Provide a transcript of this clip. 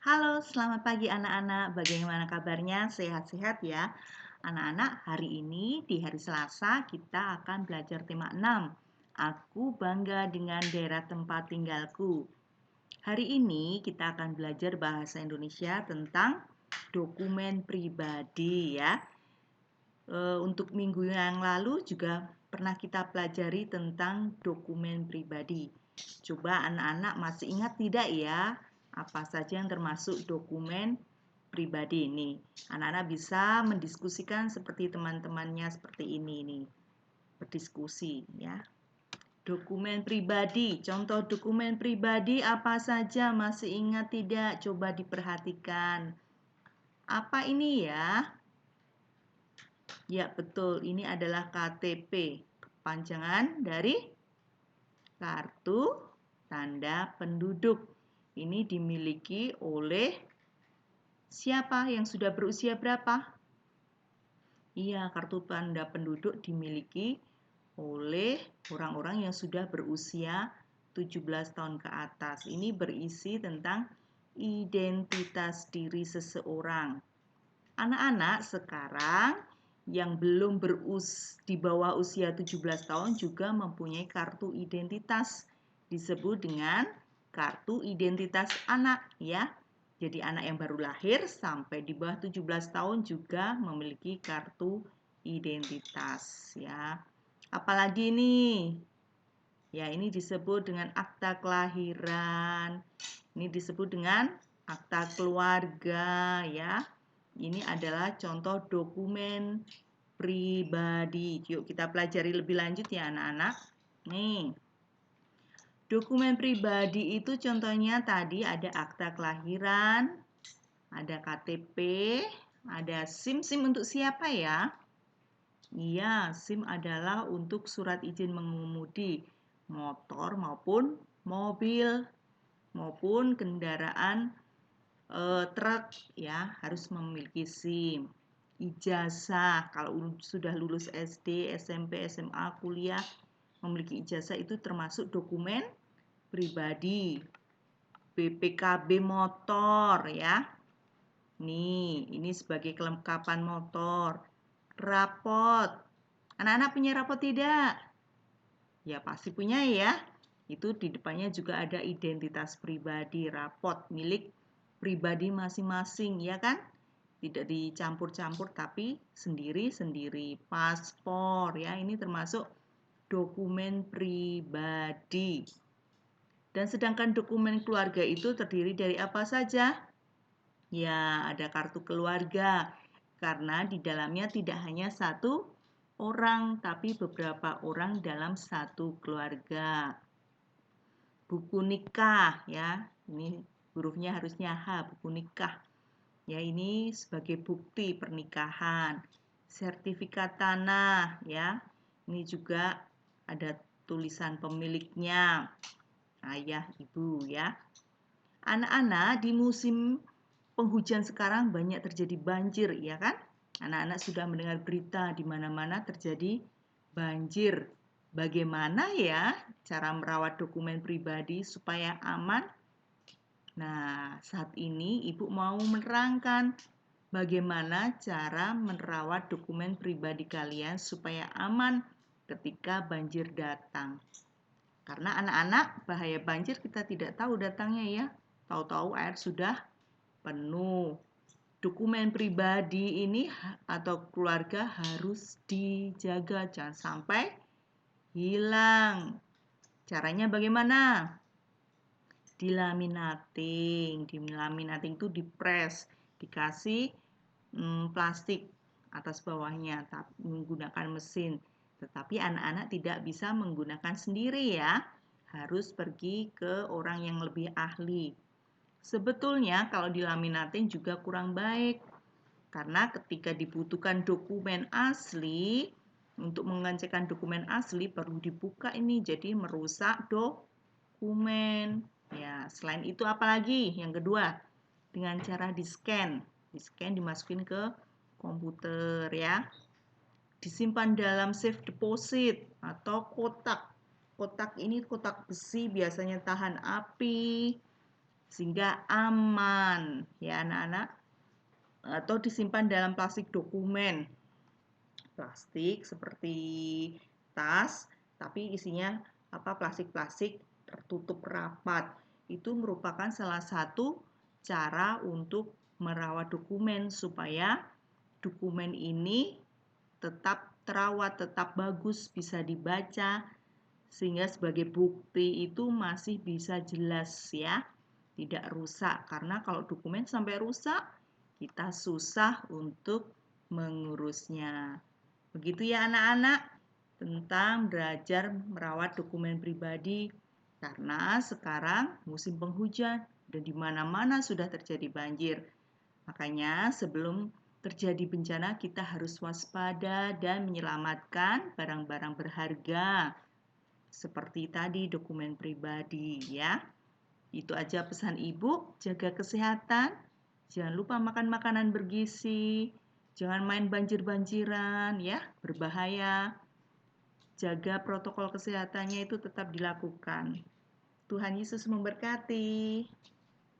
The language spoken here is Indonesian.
Halo, selamat pagi anak-anak. Bagaimana kabarnya? Sehat-sehat ya? Anak-anak, hari ini di hari Selasa kita akan belajar tema 6. Aku bangga dengan daerah tempat tinggalku. Hari ini kita akan belajar bahasa Indonesia tentang dokumen pribadi ya. Untuk minggu yang lalu juga pernah kita pelajari tentang dokumen pribadi. Coba anak-anak masih ingat tidak ya? Apa saja yang termasuk dokumen pribadi ini? Anak-anak bisa mendiskusikan seperti teman-temannya seperti ini nih. Berdiskusi ya. Dokumen pribadi. Contoh dokumen pribadi apa saja? Masih ingat tidak? Coba diperhatikan. Apa ini ya? Ya, betul. Ini adalah KTP. Kepanjangan dari kartu tanda penduduk. Ini dimiliki oleh siapa yang sudah berusia berapa? Iya, kartu tanda penduduk dimiliki oleh orang-orang yang sudah berusia 17 tahun ke atas. Ini berisi tentang identitas diri seseorang. Anak-anak sekarang yang belum di bawah usia 17 tahun juga mempunyai kartu identitas. Disebut dengan kartu identitas anak ya. Jadi anak yang baru lahir sampai di bawah 17 tahun juga memiliki kartu identitas ya. Apalagi nih? Ya, ini disebut dengan akta kelahiran. Ini disebut dengan akta keluarga ya. Ini adalah contoh dokumen pribadi. Yuk kita pelajari lebih lanjut ya anak-anak. Nih, dokumen pribadi itu contohnya tadi ada akta kelahiran, ada KTP, ada SIM. SIM untuk siapa ya? Iya, SIM adalah untuk surat izin mengemudi motor maupun mobil maupun kendaraan truk ya, harus memiliki SIM. Ijazah, kalau sudah lulus SD, SMP, SMA, kuliah, memiliki ijazah itu termasuk dokumen pribadi. BPKB motor ya. Nih, ini sebagai kelengkapan motor. Rapot. Anak-anak punya rapot tidak? Ya, pasti punya ya. Itu di depannya juga ada identitas pribadi, rapot milik pribadi masing-masing, ya kan? Tidak dicampur-campur tapi sendiri-sendiri. Paspor ya, ini termasuk dokumen pribadi. Dan sedangkan dokumen keluarga itu terdiri dari apa saja? Ya, ada kartu keluarga. Karena di dalamnya tidak hanya satu orang, tapi beberapa orang dalam satu keluarga. Buku nikah ya, ini hurufnya harusnya H, buku nikah. Ya, ini sebagai bukti pernikahan. Sertifikat tanah ya. Ini juga ada tulisan pemiliknya. Ayah, ibu ya. Anak-anak di musim penghujan sekarang banyak terjadi banjir, ya kan? Anak-anak sudah mendengar berita di mana-mana terjadi banjir. Bagaimana ya cara merawat dokumen pribadi supaya aman? Nah, saat ini Ibu mau menerangkan bagaimana cara merawat dokumen pribadi kalian supaya aman ketika banjir datang. Karena anak-anak bahaya banjir kita tidak tahu datangnya ya. Tahu-tahu air sudah penuh. Dokumen pribadi ini atau keluarga harus dijaga, jangan sampai hilang. Caranya bagaimana? Dilaminating itu dipres, dikasih plastik atas bawahnya menggunakan mesin. Tetapi anak-anak tidak bisa menggunakan sendiri ya, harus pergi ke orang yang lebih ahli. Sebetulnya kalau dilaminating juga kurang baik, karena ketika dibutuhkan dokumen asli, untuk mengerjakan dokumen asli perlu dibuka ini, jadi merusak dokumen. Ya, selain itu apalagi? Yang kedua, dengan cara di-scan. Di-scan dimasukin ke komputer ya. Disimpan dalam safe deposit atau kotak. Kotak ini kotak besi biasanya tahan api, sehingga aman ya anak-anak, atau disimpan dalam plastik dokumen. Plastik seperti tas, tapi isinya plastik-plastik tertutup rapat. Itu merupakan salah satu cara untuk merawat dokumen supaya dokumen ini tetap terawat, tetap bagus, bisa dibaca, sehingga sebagai bukti itu masih bisa jelas ya, tidak rusak. Karena kalau dokumen sampai rusak, kita susah untuk mengurusnya. Begitu ya anak-anak tentang belajar merawat dokumen pribadi, karena sekarang musim penghujan dan di mana-mana sudah terjadi banjir. Makanya sebelum terjadi bencana kita harus waspada dan menyelamatkan barang-barang berharga seperti tadi dokumen pribadi ya. Itu aja pesan Ibu, jaga kesehatan, jangan lupa makan makanan bergizi, jangan main banjir-banjiran ya, berbahaya. Jaga protokol kesehatannya itu tetap dilakukan. Tuhan Yesus memberkati.